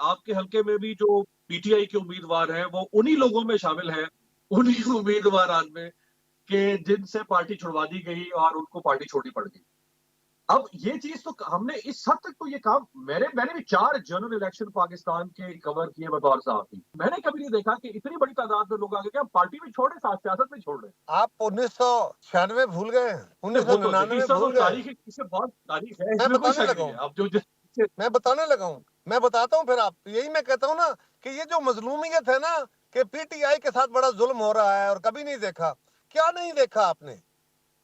آپ کے حلقے میں بھی جو پی ٹی آئی کے امیدوار ہیں وہ انہی لوگوں میں شامل ہیں، انہی امیدواران میں کہ جن سے پارٹی چھڑوا دی گئی اور ان کو پارٹی چھوڑنی پڑ گئی۔ اب یہ چیز تو ہم نے اس حد تک تو یہ کام میں نے بھی 4 جنرل الیکشن پاکستان کے کور کیے بطور صحافی، میں نے کبھی نہیں دیکھا کہ اتنی بڑی تعداد میں لوگ آگے کہ ہم پارٹی میں چھوڑے ساتھ سیاست میں چھوڑ رہے ہیں۔ آپ 1996 بھول گئے، 1999 بھول گئے۔ تاریخ اس سے بہت تاریخ ہے، اس میں میں کوئی بتانے شک لگا نہیں ہوں، ہے۔ اب جو میں بتانے لگا ہوں، میں بتاتا ہوں پھر آپ، یہی میں کہتا ہوں نا کہ یہ جو مظلومیت ہے نا کہ پی ٹی آئی کے ساتھ بڑا ظلم ہو رہا ہے اور کبھی نہیں دیکھا، کیا نہیں دیکھا آپ نے؟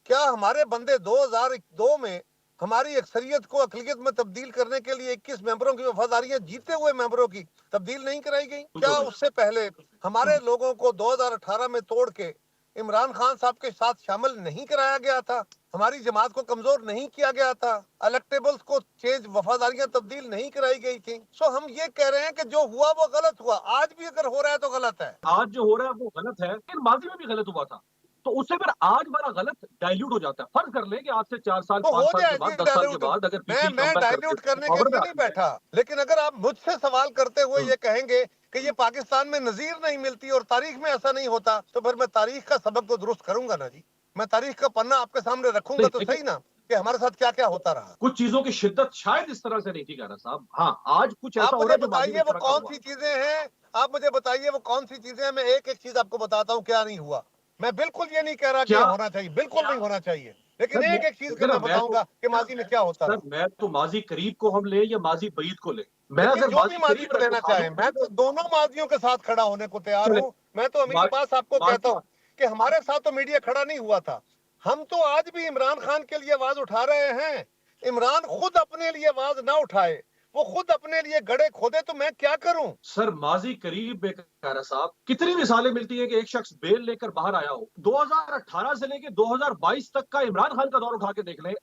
کیا ہمارے بندے 2002 میں ہماری اکثریت کو اقلیت میں تبدیل کرنے کے لیے 21 ممبروں کی وفاداریاں جیتے ہوئے ممبروں کی تبدیل نہیں کرائی گئی؟ کیا اس سے پہلے ہمارے لوگوں کو 2018 میں توڑ کے عمران خان صاحب کے ساتھ شامل نہیں کرایا گیا تھا؟ ہماری جماعت کو کمزور نہیں کیا گیا تھا؟ الیکٹیبلز کو چینج وفاداریاں تبدیل نہیں کرائی گئی تھی؟ سو ہم یہ کہہ رہے ہیں کہ جو ہوا وہ غلط ہوا، آج بھی اگر ہو رہا ہے تو غلط ہے۔ آج جو ہو رہا ہے وہ غلط ہے، لیکن ماضی میں بھی غلط ہوا تھا، تو اس سے پھر آج ہمارا غلط ڈائلیوٹ ہو جاتا ہے۔ فرض کر لیں کہ آج سے 4 سال تو 5 ہو سال کے جائے بعد جی 10 سال کے ڈائلیوٹ، بعد اگر پی ٹی آئی میں کم بیک ڈائلیوٹ کرتے کرنے کے پاور میں لیے نہیں آتی ہے۔ بیٹھا، لیکن اگر آپ مجھ سے سوال کرتے ہوئے یہ کہیں گے کہ یہ پاکستان میں نظیر نہیں ملتی اور تاریخ میں ایسا نہیں ہوتا، تو پھر میں تاریخ کا سبق تو درست کروں گا نا جی، میں تاریخ کا پنہ آپ کے سامنے رکھوں گا تو صحیح نا کہ ہمارے ساتھ کیا کیا ہوتا رہا۔ کچھ چیزوں کی شدت شاید اس طرح سے نہیں تھی کہہ رہا صاحب، ہاں آج کچھ ایسا آپ ہو رہا مجھے ہے جو ماضی میں بتائیے اس وہ طرح کا کون ہوا۔ سی چیزیں ہیں، آپ مجھے بتائیے وہ کون سی چیزیں ہیں، میں ایک ایک چیز آپ کو بتاتا ہوں کیا نہیں ہوا۔ میں بالکل یہ نہیں کہہ رہا کہ کیا یہ ہونا چاہیے، بالکل نہیں ہونا چاہیے، لیکن ایک ایک چیز کا میں بتاؤں گا کہ ماضی میں کیا ہوتا سر رہا۔ میں تو ماضی قریب کو ہم لیں یا ماضی بعید کو لیں، میں دیکھیے اگر جو بھی ماضی قریب کو لینا اٹھا لوں چاہیں، میں تو دونوں ماضیوں کے ساتھ کھڑا ہونے کو تیار چلے ہوں۔ میں تو امیر عباس آپ کو کہتا ہوں کہ ہمارے ساتھ تو میڈیا کھڑا نہیں ہوا تھا، ہم تو آج بھی عمران خان کے لیے آواز اٹھا رہے ہیں۔ عمران خود اپنے لیے آواز نہ اٹھائے، وہ خود اپنے لیے گڑھے کھودے تو میں کیا کروں؟ سر ماضی قریب بے قرار صاحب کتنی مثالیں ملتی ہیں کہ ایک شخص بیل لے کر باہر آیا ہو۔ 2018 سے لے کے 2022 تک کا عمران خان کا دور اٹھا کے دیکھ لیں،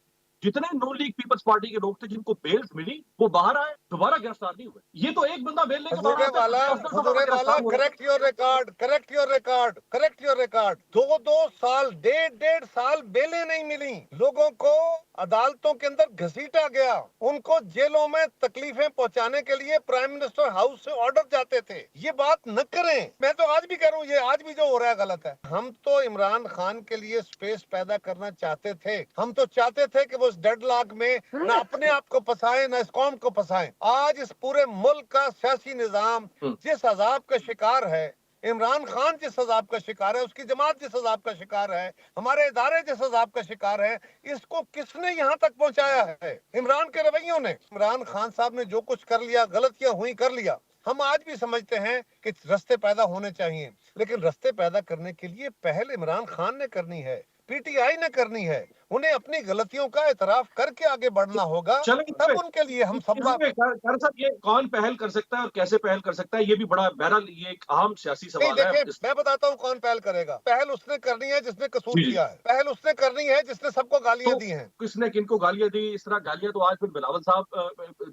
جتنے نون لیگ پیپلز پارٹی کے لوگ تھے جن کو بیلز ملی وہ باہر آئے، دوبارہ گرفتار نہیں ہوئے۔ یہ تو ایک بندہ بیل لے کے باہر آتا ہے، 10 حضور والا ہو رہے correct your record, correct your record, correct your record. 2 سال، 1.5 سال بیلیں نہیں ملی، لوگوں کو عدالتوں کے اندر گھسیٹا گیا، ان کو جیلوں میں تکلیفیں پہنچانے کے لیے پرائم منسٹر ہاؤس سے آرڈر جاتے تھے۔ یہ بات نہ کریں، میں تو آج بھی کہہ رہا ہوں یہ آج بھی جو ہو رہا ہے غلط ہے۔ ہم تو عمران خان کے لیے سپیس پیدا کرنا چاہتے تھے، ہم تو چاہتے تھے کہ وہ اس ڈیڈ لاک میں نہ اپنے آپ کو پھنسائیں نہ اس قوم کو پھنسائیں۔ آج اس پورے ملک کا سیاسی نظام جس عذاب کا شکار ہے، عمران خان جس عذاب کا شکار ہے، اس کی جماعت جس عذاب کا شکار ہے، ہمارے ادارے جس عذاب کا شکار ہے، اس کو کس نے یہاں تک پہنچایا ہے؟ عمران کے رویوں نے۔ عمران خان صاحب نے جو کچھ کر لیا، غلطیاں ہوئی کر لیا، ہم آج بھی سمجھتے ہیں کہ رستے پیدا ہونے چاہیے، لیکن رستے پیدا کرنے کے لیے پہل عمران خان نے کرنی ہے، پی ٹی آئی نے کرنی ہے، انہیں اپنی غلطیوں کا اعتراف کر کے آگے بڑھنا ہوگا، تب ان کے لیے ہم سب یہ کون پہل کر سکتا ہے اور کیسے پہل کر سکتا ہے، یہ بھی بڑا بہرحال یہ ایک اہم سیاسی نہیں سوال ہے۔ دیکھیں، میں بتاتا ہوں کون پہل کرے گا۔ پہل اس نے کرنی ہے جس نے قصور جی جی، کیا ہے، پہل اس نے کرنی ہے جس نے سب کو گالیاں تو دی ہیں۔ کس نے کن کو گالیاں دی، اس طرح گالیاں تو آج پھر بلاول صاحب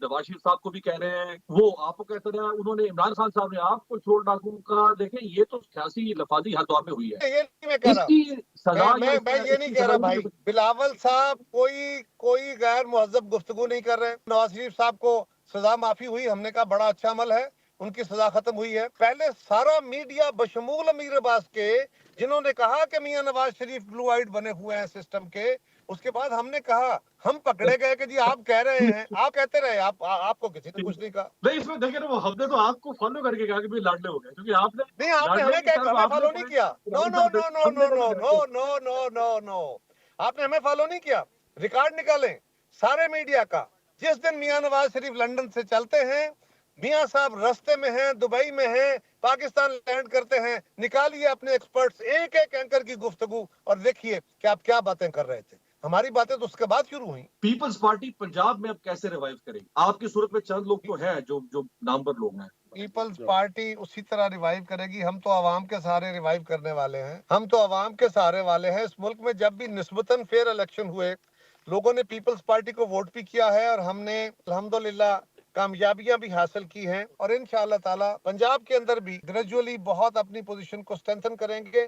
نواز شریف صاحب کو بھی کہہ رہے ہیں، وہ آپ کو کہتے رہے، انہوں نے عمران خان صاحب نے آپ کو چور ڈاکو کا۔ دیکھیں یہ تو سیاسی لفاظی ہر دور میں ہوئی ہے، یہ نہیں میں کہہ اس رہا، کی سزا یا میں یہ اس نہیں کی کہہ رہا سزا نہیں بھائی، ہو سکتی۔ بلاول صاحب کوئی غیر مہذب گفتگو نہیں کر رہے۔ نواز شریف صاحب کو سزا معافی ہوئی، ہم نے کہا بڑا اچھا عمل ہے، ان کی سزا ختم ہوئی ہے۔ پہلے سارا میڈیا بشمول امیر عباس کے جنہوں نے کہا کہ میاں نواز شریف بلو آئیڈ بنے ہوئے ہیں سسٹم کے، اس کے بعد ہم نے کہا، ہم پکڑے گئے کہ جی آپ کہہ رہے ہیں، آپ کہتے رہے، آپ کو کسی نے کچھ نہیں کہا۔ نہیں اس میں دیکھیں نا، وہ ہم نے تو آپ کو فالو کر کے کہا کہ لاڈلے ہو گئے، کیونکہ آپ نے نہیں آپ نے لاڈلے کی طرف ہمیں آپ فالو نے نہیں کیا، نو نو نو نو نو نو نو نو نو نو نو، آپ نے ہمیں فالو نہیں کیا۔ ریکارڈ نکالیں سارے میڈیا کا، جس دن میاں نواز شریف لندن سے چلتے ہیں، میاں صاحب رستے میں ہیں، دبئی میں ہیں، پاکستان لینڈ کرتے ہیں، نکالیے اپنے ایکسپرٹس ایک ایک اینکر کی گفتگو اور دیکھیے کہ آپ کیا باتیں کر رہے تھے۔ ہماری باتیں تو اس کے بعد شروع ہوئیں۔ پیپلز پارٹی پنجاب میں اب کیسے ریوائیو کرے گی؟ آپ کی صورت میں چند لوگ تو ہیں جو نامور لوگ ہیں۔ پیپلز پارٹی اسی طرح ریوائیو کرے گی، ہم تو عوام کے سہارے ریوائیو کرنے والے ہیں، ہم تو عوام کے سہارے والے ہیں۔ اس ملک میں جب بھی نسبتاً فیئر الیکشن ہوئے، لوگوں نے پیپلز پارٹی کو ووٹ بھی کیا ہے اور ہم نے الحمدللہ کامیابیاں بھی حاصل کی ہیں، اور انشاءاللہ تعالی پنجاب کے اندر بھی گریجولی بہت اپنی پوزیشن کو اسٹرینتھن کریں گے۔